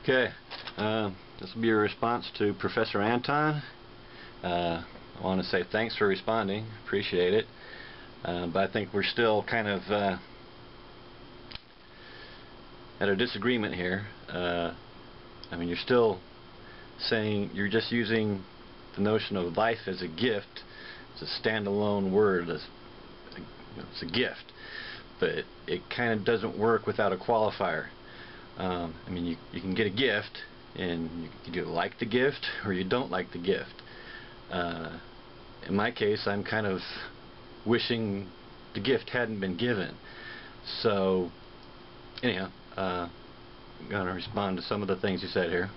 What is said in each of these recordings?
Okay, this will be a response to Professor Anton. I want to say thanks for responding, appreciate it, but I think we're still kind of at a disagreement here. I mean, you're still saying you're just using the notion of life as a gift. It's a standalone word. It's a gift, but it kind of doesn't work without a qualifier. I mean, you can get a gift, and you either like the gift or you don't like the gift. In my case, I'm kind of wishing the gift hadn't been given. So, anyhow, I'm going to respond to some of the things you said here.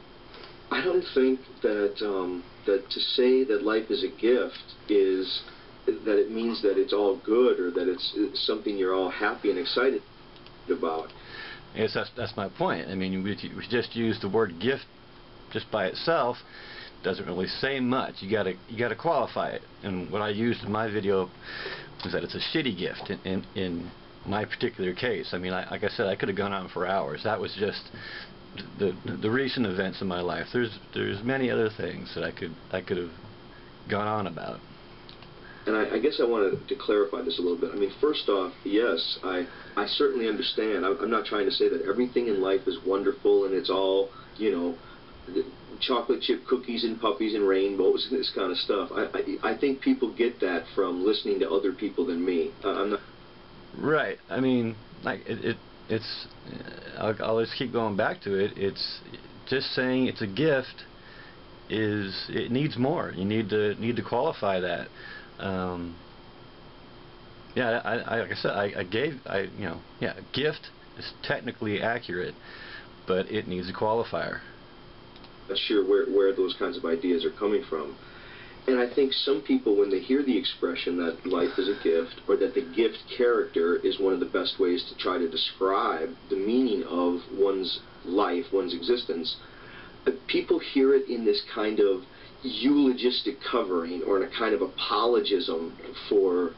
I don't think that that to say that life is a gift is that it means that it's all good or that it's something you're all happy and excited about. Yes, that's my point. I mean, we just use the word gift just by itself doesn't really say much. You gotta qualify it. And what I used in my video was that it's a shitty gift in my particular case. I mean, like I said, I could have gone on for hours. That was just the recent events in my life. There's many other things that I could have gone on about. And I guess I wanted to clarify this a little bit. I mean, first off, yes, I certainly understand. I'm not trying to say that everything in life is wonderful and it's all, you know, chocolate chip cookies and puppies and rainbows and this kind of stuff. I think people get that from listening to other people than me. I'm not. Right. I mean, like it's. I'll just keep going back to it. It's just saying it's a gift. It needs more. You need to qualify that. Yeah, like I said, yeah, gift is technically accurate, but it needs a qualifier. Not sure where those kinds of ideas are coming from. And I think some people, when they hear the expression that life is a gift, or that the gift character is one of the best ways to try to describe the meaning of one's life, one's existence, people hear it in this kind of eulogistic covering or in a kind of apologism for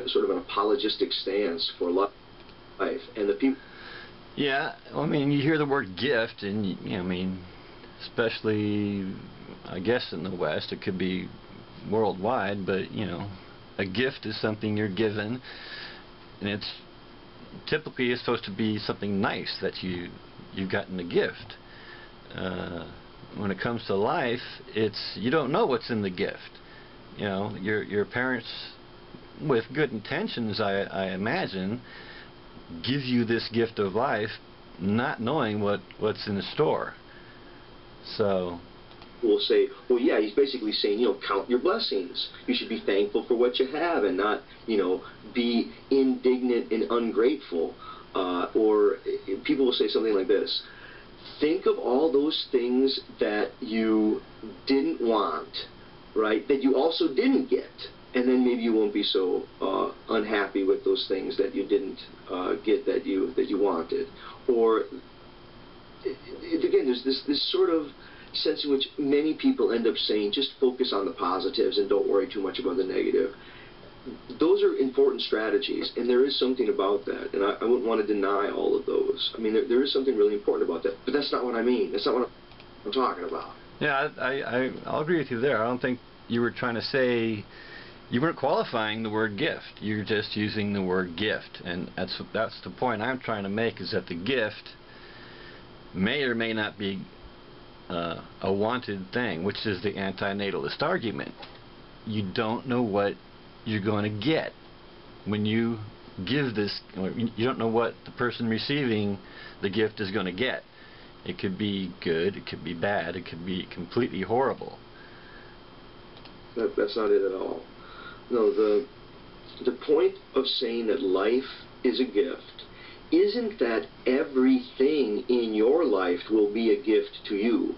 sort of an apologistic stance for life. And the people. Yeah, well, I mean, you hear the word gift, and I mean, especially, I guess in the West, it could be worldwide, but a gift is something you're given, and it's typically supposed to be something nice that you've gotten a gift. When it comes to life, you don't know what's in the gift. Your parents, with good intentions, I imagine, give you this gift of life, not knowing what's in the store. So will say, well, yeah, he's basically saying, count your blessings. You should be thankful for what you have and not, be indignant and ungrateful. Or people will say something like this: think of all those things that you didn't want, right, that you also didn't get, and then maybe you won't be so unhappy with those things that you didn't get that you wanted. Or again, there's this sort of sense in which many people end up saying, just focus on the positives and don't worry too much about the negative. Those are important strategies, and there is something about that, and I wouldn't want to deny all of those. I mean, there is something really important about that, but that's not what I mean. That's not what I'm talking about. Yeah, I'll agree with you there. I don't think you were trying to say, you weren't qualifying the word gift. You're just using the word gift, and that's the point I'm trying to make, is that the gift may or may not be a wanted thing, which is the anti-natalist argument. You don't know what you're going to get when you give this. You don't know what the person receiving the gift is going to get. It could be good, it could be bad, it could be completely horrible. That's not it at all. No, the point of saying that life is a gift isn't that everything in your life will be a gift to you.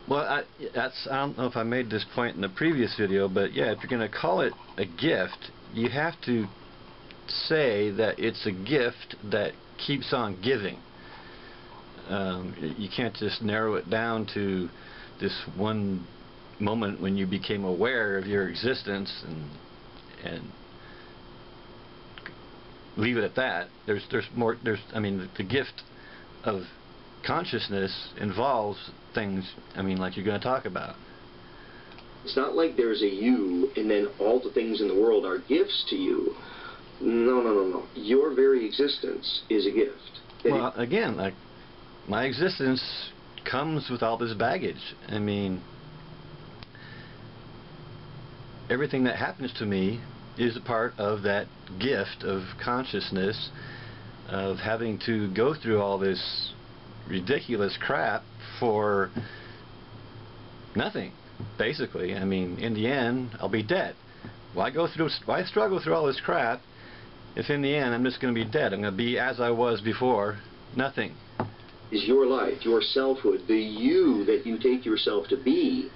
Well, I don't know if I made this point in the previous video, but yeah, if you're going to call it a gift, you have to say that it's a gift that keeps on giving. You can't just narrow it down to this one moment when you became aware of your existence and leave it at that. There's more. I mean, the gift of consciousness involves things, I mean, like you're going to talk about. It's not like there's a you and then all the things in the world are gifts to you. No, no, no, no. Your very existence is a gift. Well, again, like, my existence comes with all this baggage. I mean, everything that happens to me is a part of that gift of consciousness, of having to go through all this ridiculous crap for nothing, basically. I mean, in the end, I'll be dead. Why struggle through all this crap if in the end I'm just going to be dead? I'm going to be as I was before, nothing. Is your life, your selfhood, the you that you take yourself to be,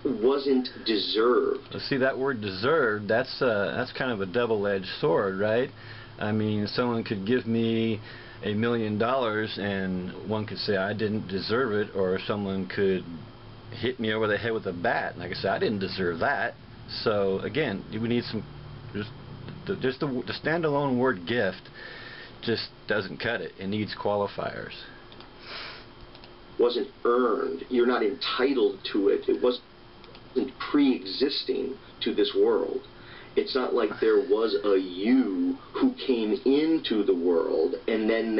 wasn't deserved. See, that word deserved, that's kind of a double-edged sword, right? I mean, someone could give me $1 million and one could say I didn't deserve it, or someone could hit me over the head with a bat and like I said, I didn't deserve that. So again, we need some, just the standalone word gift just doesn't cut it. It needs qualifiers. Wasn't earned. You're not entitled to it. It wasn't pre-existing to this world. It's not like there was a you who came into the world and then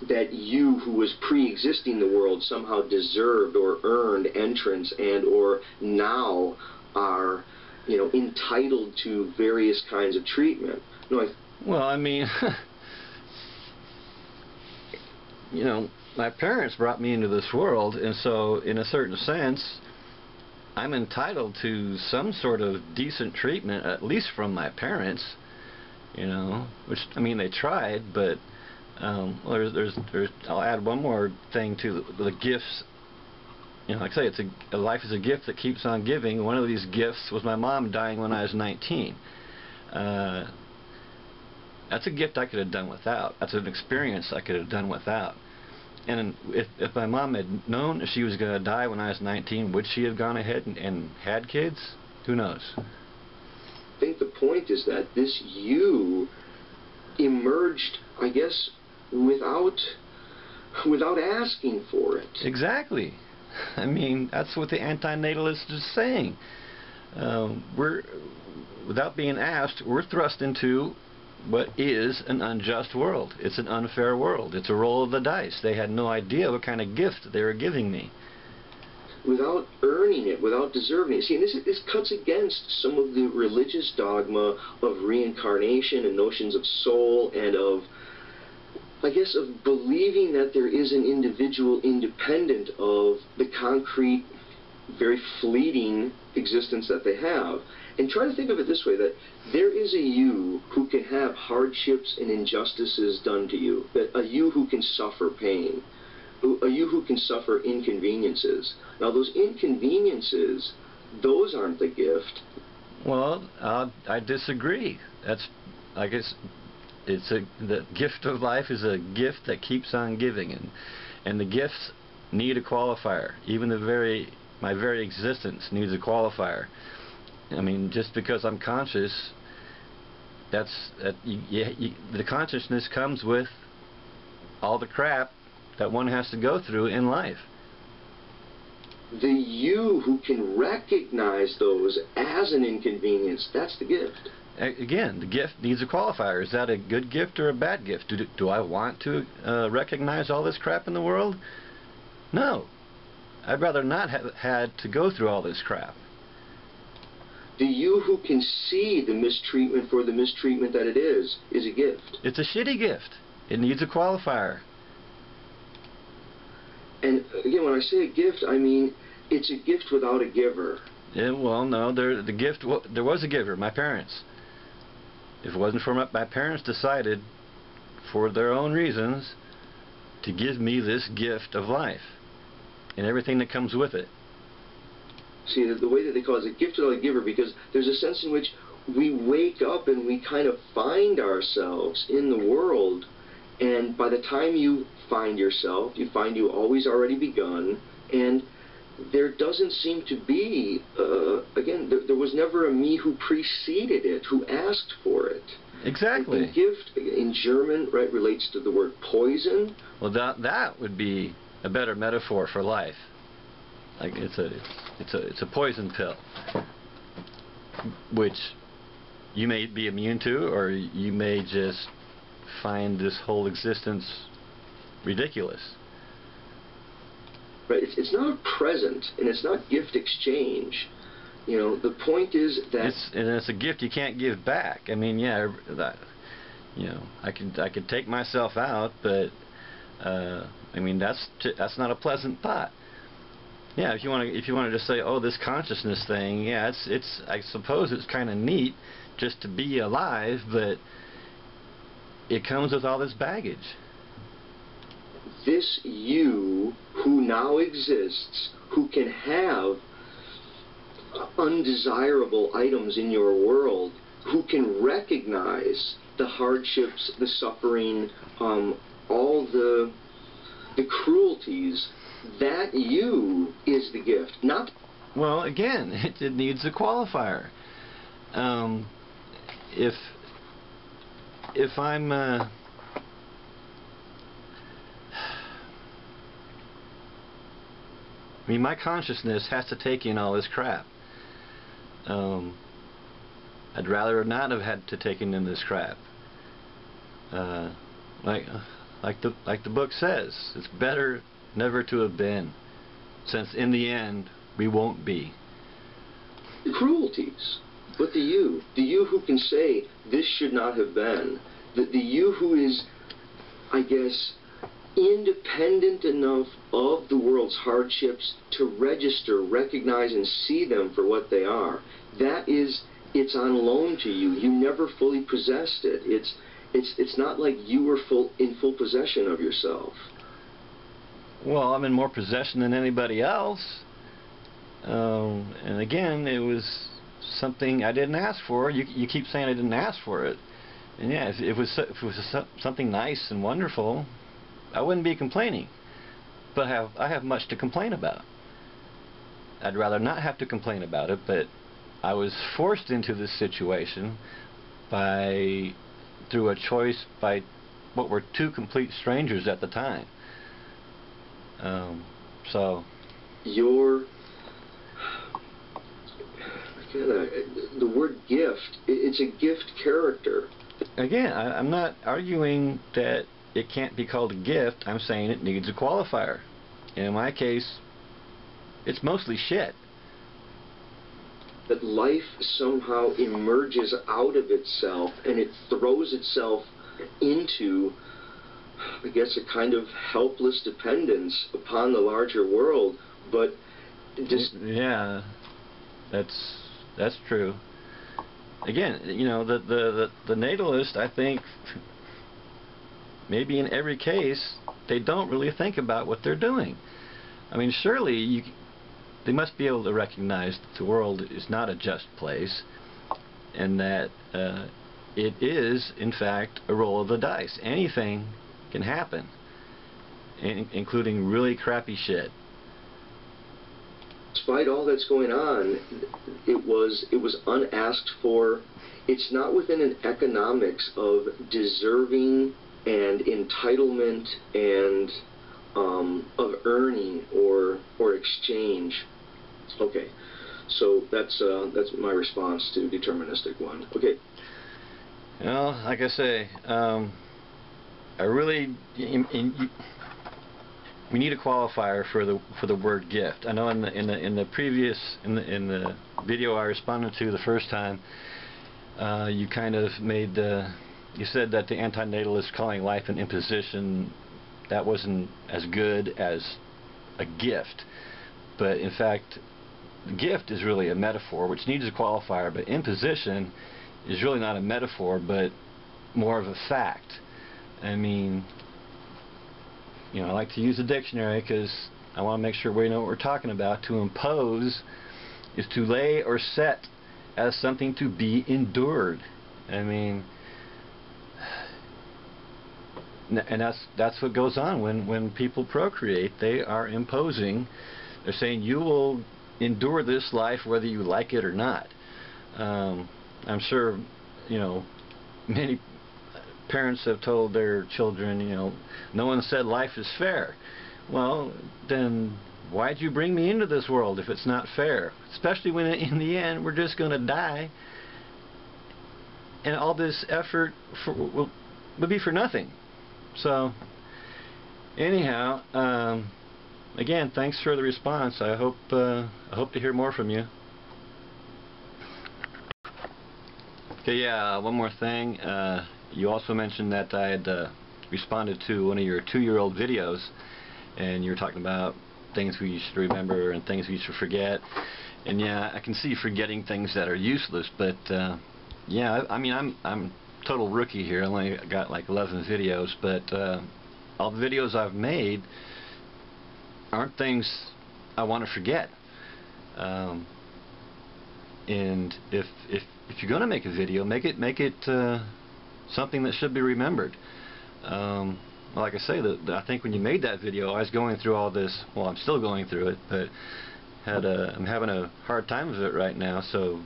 that you who was pre-existing the world somehow deserved or earned entrance and or now are, you know, entitled to various kinds of treatment. No, well, I mean, you know, my parents brought me into this world, and so in a certain sense I'm entitled to some sort of decent treatment, at least from my parents, you know, which, I mean, they tried, but I'll add one more thing to the gifts. You know, like I say, life is a gift that keeps on giving. One of these gifts was my mom dying when I was 19. That's a gift I could have done without. That's an experience I could have done without. And if my mom had known she was going to die when I was 19, would she have gone ahead and had kids? Who knows? I think the point is that this you emerged, I guess, without asking for it. Exactly. I mean, that's what the anti-natalist is saying. Without being asked, we're thrust into what is an unjust world. It's an unfair world. It's a roll of the dice. They had no idea what kind of gift they were giving me. Without earning it, without deserving it. See, this cuts against some of the religious dogma of reincarnation and notions of soul and of, I guess, of believing that there is an individual independent of the concrete, very fleeting existence that they have. And try to think of it this way, that there is a you who can have hardships and injustices done to you, that a you who can suffer pain, a you who can suffer inconveniences. Now those inconveniences, those aren't the gift. Well, I disagree. That's, I guess, the gift of life is a gift that keeps on giving, and the gifts need a qualifier. Even my very existence needs a qualifier. I mean, just because I'm conscious, the consciousness comes with all the crap that one has to go through in life. The you who can recognize those as an inconvenience, that's the gift. Again, the gift needs a qualifier. Is that a good gift or a bad gift? Do I want to recognize all this crap in the world? No. I'd rather not have had to go through all this crap. The you who can see the mistreatment for the mistreatment that it is a gift. It's a shitty gift. It needs a qualifier. And again, when I say a gift, I mean it's a gift without a giver. Yeah, well, no, there was a giver, my parents. If it wasn't for my parents decided, for their own reasons, to give me this gift of life and everything that comes with it. See, the way that they call it is a gift without a giver, because there's a sense in which we wake up and we kind of find ourselves in the world, and by the time you find yourself, you find you always already begun, and there doesn't seem to be, again, there was never a me who preceded it, who asked for it. Exactly. And gift in German, right, relates to the word poison. Well, that would be a better metaphor for life. Like it's a poison pill, which you may be immune to, or you may just find this whole existence ridiculous. Right. It's not a present, and it's not gift exchange. You know, the point is that it's a gift you can't give back. I mean, yeah, you know, I could take myself out, but I mean that's not a pleasant thought. Yeah, if you want to just say, oh, this consciousness thing, yeah, it's I suppose it's kind of neat just to be alive, but it comes with all this baggage. This you who now exists, who can have undesirable items in your world, who can recognize the hardships, the suffering, all the cruelties, that you is the gift, not... Well, again, it needs a qualifier. If I'm I mean, my consciousness has to take in all this crap. I'd rather not have had to take in this crap. Like the book says, it's better never to have been, since in the end we won't be. The cruelties, but the you who can say this should not have been, the you who is, I guess, independent enough of the world's hardships to register, recognize, and see them for what they are. That is, it's on loan to you. You never fully possessed it. It's not like you were in full possession of yourself. Well, I'm in more possession than anybody else. And again, it was something I didn't ask for. You keep saying I didn't ask for it. And yeah, if it was something nice and wonderful, I wouldn't be complaining. But I have much to complain about. I'd rather not have to complain about it, but I was forced into this situation through a choice by what were two complete strangers at the time. So the word gift, it's a gift character. Again, I'm not arguing that it can't be called a gift. I'm saying it needs a qualifier. And in my case, it's mostly shit. That life somehow emerges out of itself and it throws itself into, I guess, a kind of helpless dependence upon the larger world. But just... Yeah, that's true. Again, you know, the natalist, I think, maybe in every case, they don't really think about what they're doing. I mean, surely they must be able to recognize that the world is not a just place, and that it is, in fact, a roll of the dice. Anything can happen, including really crappy shit. Despite all that's going on, it was unasked for. It's not within an economics of deserving and entitlement and of earning or exchange. Okay, so that's my response to deterministic one. Okay. Well, like I say, I really we need a qualifier for the word gift. I know in the previous in the video I responded to the first time, you kind of made you said that the anti-natalist calling life an imposition, that wasn't as good as a gift. But in fact, gift is really a metaphor, which needs a qualifier, but imposition is really not a metaphor, but more of a fact. I mean, you know, I like to use a dictionary because I want to make sure we know what we're talking about. To impose is to lay or set as something to be endured. I mean, and that's what goes on when people procreate. They are imposing. They're saying you will endure this life whether you like it or not. I'm sure, you know, many parents have told their children, you know, no one said life is fair. Well, then why'd you bring me into this world if it's not fair? Especially when in the end we're just going to die, and all this effort would be for nothing. So anyhow, again, thanks for the response. I hope to hear more from you. Okay, yeah, one more thing. You also mentioned that I had responded to one of your 2-year-old videos, and you were talking about things we should remember and things we should forget. And yeah, I can see forgetting things that are useless, but yeah, I mean, I'm total rookie here. I only got like 11 videos, but all the videos I've made aren't things I want to forget. And if you're going to make a video, make it something that should be remembered. Like I say, I think when you made that video, I was going through all this. Well, I'm still going through it, but I'm having a hard time with it right now. So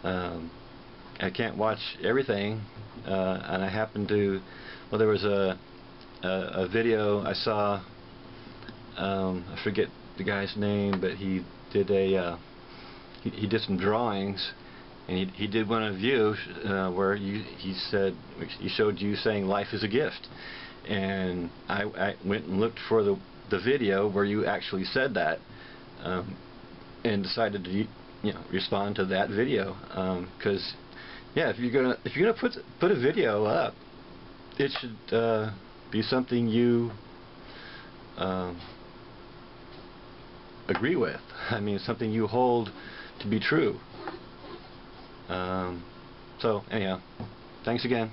I can't watch everything, and I happened to. Well, there was a video I saw. I forget the guy's name, but he did he did some drawings, and he did one of you where he showed you saying life is a gift, and I went and looked for the video where you actually said that, and decided to respond to that video, because yeah, if you're gonna put a video up, it should be something you agree with. I mean, something you hold to be true. So anyhow, thanks again.